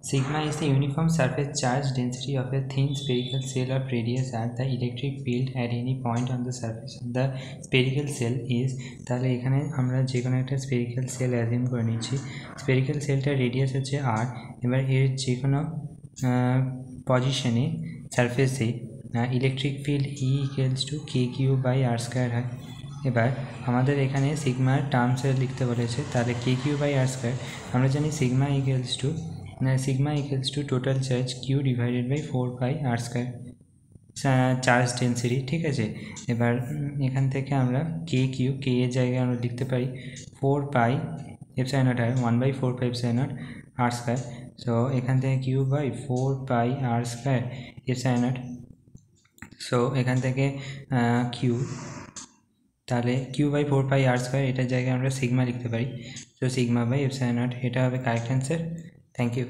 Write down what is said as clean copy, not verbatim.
Sigma is the uniform surface charge density of a thin spherical shell of radius r. The electric field at any point on the surface of the spherical shell is তাহলে এখানে আমরা যে কোনো একটা spherical sell assume করে নিচ্ছি spherical সেলটার radius হচ্ছে r এবার এর যে কোনো পজিশনে সারফেসে electric field E equals to KQ by r square হয় এবার আমাদের এখানে সিগমার টার্মসে লিখতে বলেছে তাহলে KQ বাই r স্কয়ার আমরা জানি sigma equals to total charge Q divided by 4 pi r square charge density ঠিক আছে এবার এখান থেকে আমরা KQ এর জায়গায় আমরা লিখতে পারি 4 পাই এপসাইলন নট আর 1/4 pi epsilon naught r square so এখান থেকে Q by 4 pi r square epsilon naught so এখান থেকে Q তাহলে Q by 4 pi r square এটার জায়গায় আমরা সিগমা লিখতে পারি তো সিগমা বাই এপসাইলন নট এটা হবে কারেক্ট অ্যান্সার থ্যাংক ইউ